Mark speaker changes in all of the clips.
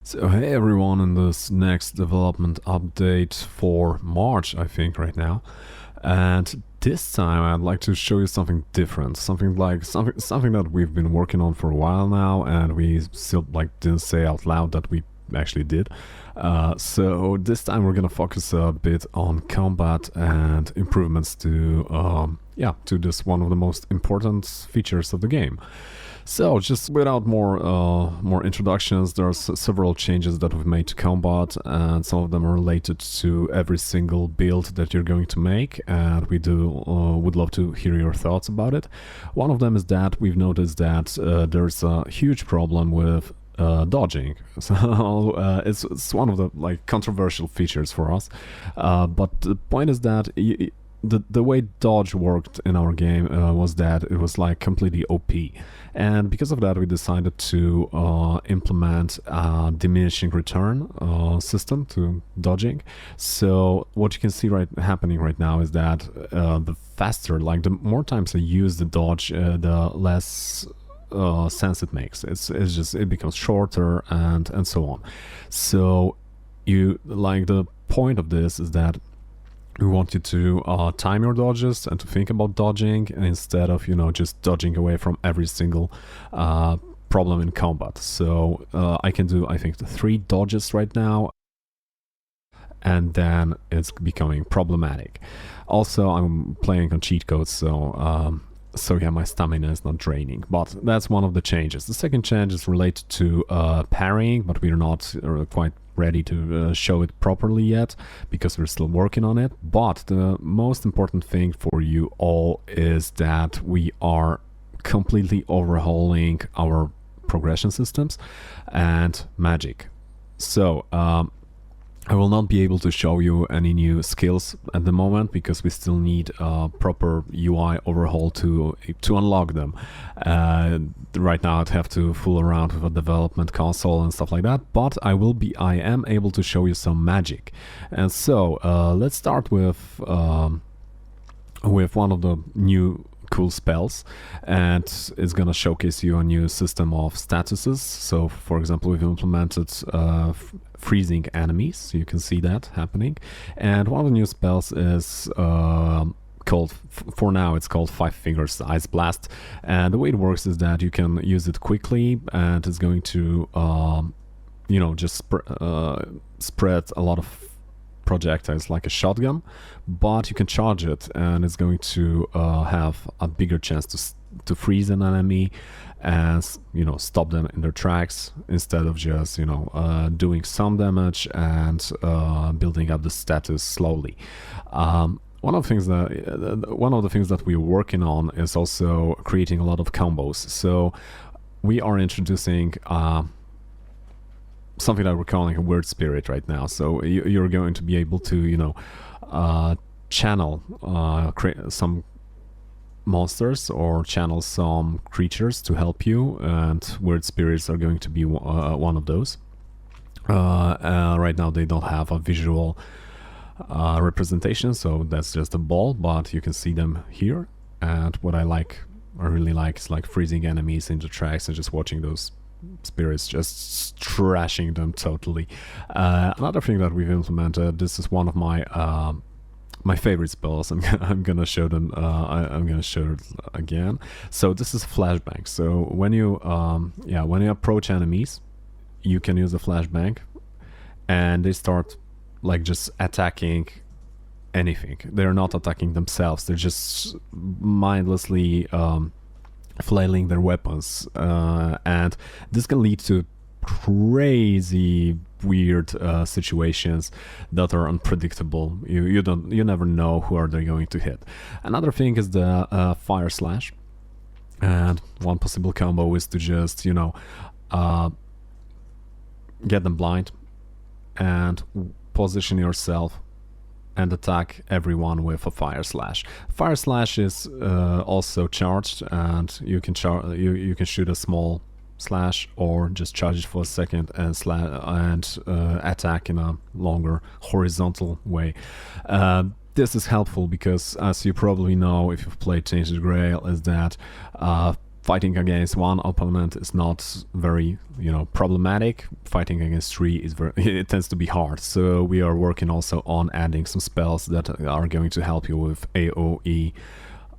Speaker 1: So hey everyone, in this next development update for March, I think right now, and this time I'd like to show you something different, something that we've been working on for a while now, and we still didn't say out loud that we actually did. So this time we're gonna focus a bit on combat and improvements to to this one of the most important features of the game. So, just without more introductions, there's several changes that we've made to combat, and some of them are related to every single build that you're going to make, and would love to hear your thoughts about it. One of them is that we've noticed that there's a huge problem with dodging. So it's one of the controversial features for us, but the point is that the way dodge worked in our game was that it was completely OP, and because of that we decided to implement a diminishing return system to dodging. So what you can see happening right now is that the more times I use the dodge, the less sense it makes. It becomes shorter and so on. So the point of this is that we want you to time your dodges and to think about dodging instead of just dodging away from every single problem in combat. So I can do, I think, the 3 dodges right now, and then it's becoming problematic. Also, I'm playing on cheat codes, so yeah, my stamina is not draining, but that's one of the changes. The second change is related to parrying, but we're not quite ready to show it properly yet because we're still working on it. But the most important thing for you all is that we are completely overhauling our progression systems and magic. So I will not be able to show you any new skills at the moment because we still need a proper UI overhaul to unlock them. Right now I'd have to fool around with a development console and stuff like that, but I am able to show you some magic. And so let's start with one of the new cool spells, and it's gonna showcase you a new system of statuses. So for example, we've implemented freezing enemies, so you can see that happening, and one of the new spells is called, for now it's called 5 Fingers Ice Blast, and the way it works is that you can use it quickly, and it's going to just spread a lot of projectiles like a shotgun, but you can charge it, and it's going to have a bigger chance to freeze an enemy and stop them in their tracks instead of just doing some damage and building up the status slowly. One of the things that we're working on is also creating a lot of combos. So we are introducing something that we're calling a word spirit right now. So you're going to be able to channel create some monsters or channel some creatures to help you, and word spirits are going to be one of those. Right now they don't have a visual representation, so that's just a ball, but you can see them here. And what I really like is freezing enemies into tracks and just watching those spirits just trashing them totally. Another thing that we've implemented, this is one of my favorite spells. I'm gonna show them. I'm gonna show it again. So this is flashbang. So when you approach enemies, you can use a flashbang, and they start just attacking anything. They're not attacking themselves. They're just mindlessly flailing their weapons, and this can lead to crazy weird situations that are unpredictable. You never know who are they going to hit. Another thing is the fire slash, and one possible combo is to just get them blind and position yourself and attack everyone with a fire slash. Fire slash is also charged, and you can shoot a small slash or just charge it for a second and attack in a longer horizontal way. This is helpful because, as you probably know if you've played Tainted GRAIL, is that fighting against one opponent is not very, problematic. Fighting against three is it tends to be hard. So we are working also on adding some spells that are going to help you with AoE.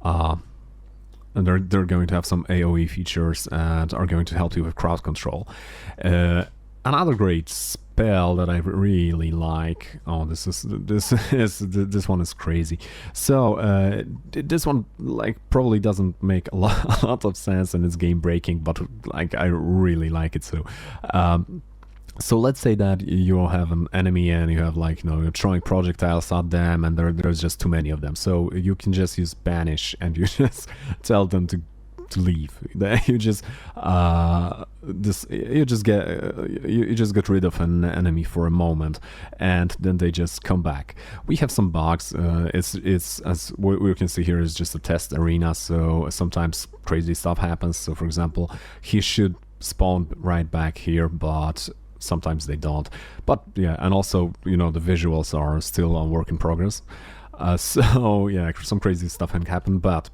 Speaker 1: And they're going to have some AoE features and are going to help you with crowd control. Another great spell that I really like. Oh, this one is crazy. So this one probably doesn't make a lot of sense and it's game breaking, but I really like it. So let's say that you have an enemy and you have you're throwing projectiles at them and there's just too many of them. So you can just use banish and you just tell them to leave. You just get rid of an enemy for a moment and then they just come back. We have some bugs. It's as we can see here, is just a test arena, so sometimes crazy stuff happens. So for example, he should spawn right back here, but sometimes they don't. But yeah, and also the visuals are still a work in progress. So yeah, some crazy stuff can happen, but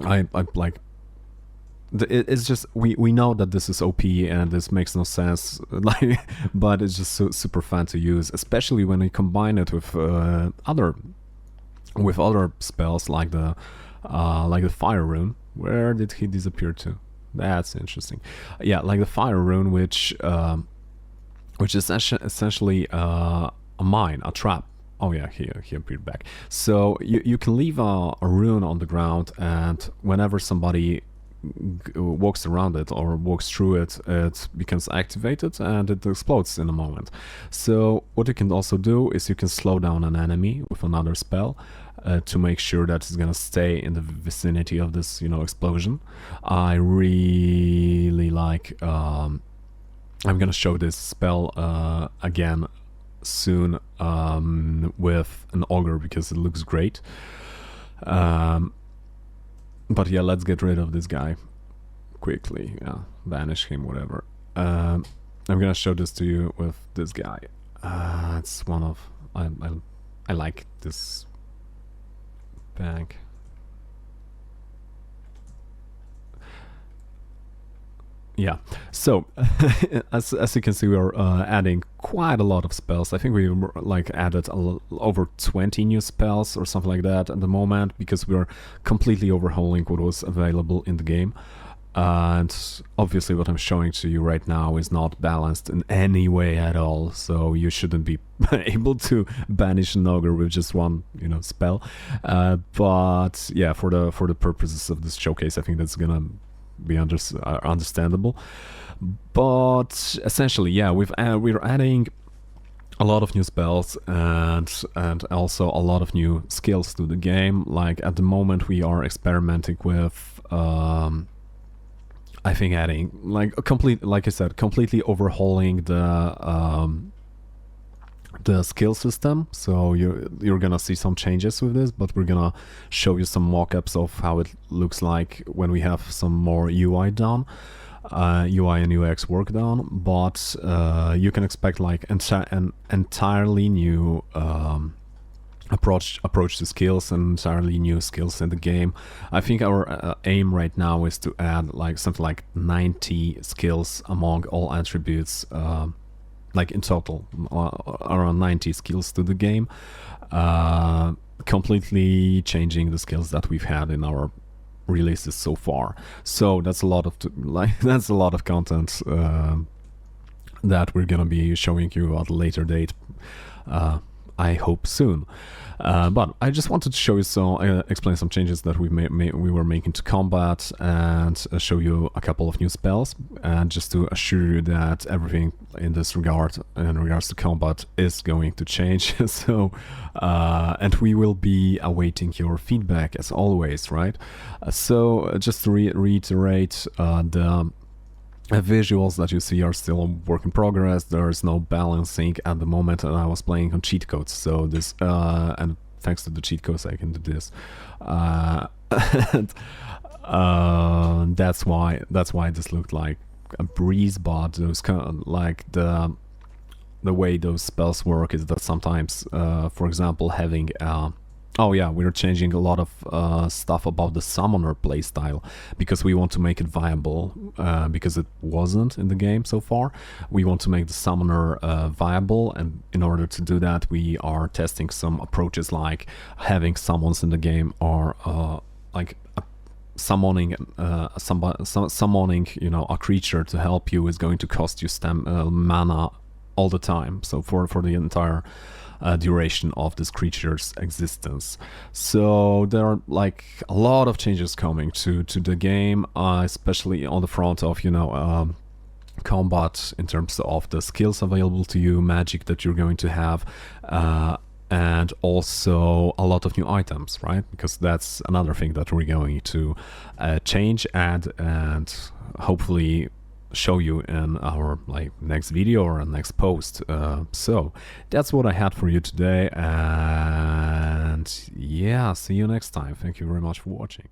Speaker 1: I like. It's just we know that this is OP and this makes no sense, but it's just super fun to use, especially when you combine it with other spells like the fire rune. Where did he disappear to? That's interesting. Yeah, like the fire rune, which is essentially a mine, a trap. Oh yeah, he appeared back. So you can leave a rune on the ground, and whenever somebody walks around it or walks through it, it becomes activated and it explodes in a moment. So what you can also do is you can slow down an enemy with another spell to make sure that it's gonna stay in the vicinity of this explosion. I really like I'm gonna show this spell again soon with an ogre because it looks great. But yeah, let's get rid of this guy quickly. Yeah, banish him, whatever. I'm gonna show this to you with this guy. It's one of I like this bank. Yeah, so as you can see, we are adding quite a lot of spells. I think we added over 20 new spells or something like that at the moment, because we are completely overhauling what was available in the game. And obviously what I'm showing to you right now is not balanced in any way at all, so you shouldn't be able to banish an ogre with just one spell. But yeah, for the purposes of this showcase, I think that's gonna be understandable. But essentially, yeah, we're adding a lot of new spells and also a lot of new skills to the game. Like at the moment we are experimenting with I think adding completely overhauling the skill system. So you're gonna see some changes with this, but we're gonna show you some mock-ups of how it looks like when we have some more UI done, UI and UX work done. But you can expect an entirely new approach to skills and entirely new skills in the game. I think our aim right now is to add something like 90 skills among all attributes, in total, around 90 skills to the game, completely changing the skills that we've had in our releases so far. So that's a lot of that's a lot of content that we're gonna be showing you at a later date. I hope soon. But I just wanted to show you explain some changes that we were making to combat, and show you a couple of new spells, and just to assure you that everything in this regard, in regards to combat, is going to change. So, and we will be awaiting your feedback as always, right? So just to reiterate, the visuals that you see are still a work in progress. There is no balancing at the moment, and I was playing on cheat codes, so this and thanks to the cheat codes I can do this. And, that's why this looked like a breeze. But those kind of the way those spells work is that sometimes, for example, having Oh yeah, we're changing a lot of stuff about the summoner playstyle because we want to make it viable, because it wasn't in the game so far. We want to make the summoner viable, and in order to do that we are testing some approaches like having summons in the game, or like summoning summoning, you know, a creature to help you is going to cost you mana all the time, so for the entire duration of this creature's existence. So there are like a lot of changes coming to the game, especially on the front of, you know, combat, in terms of the skills available to you, magic that you're going to have, and also a lot of new items, right? Because that's another thing that we're going to change, add, and hopefully show you in our like next video or next post. So that's what I had for you today, and yeah, see you next time. Thank you very much for watching.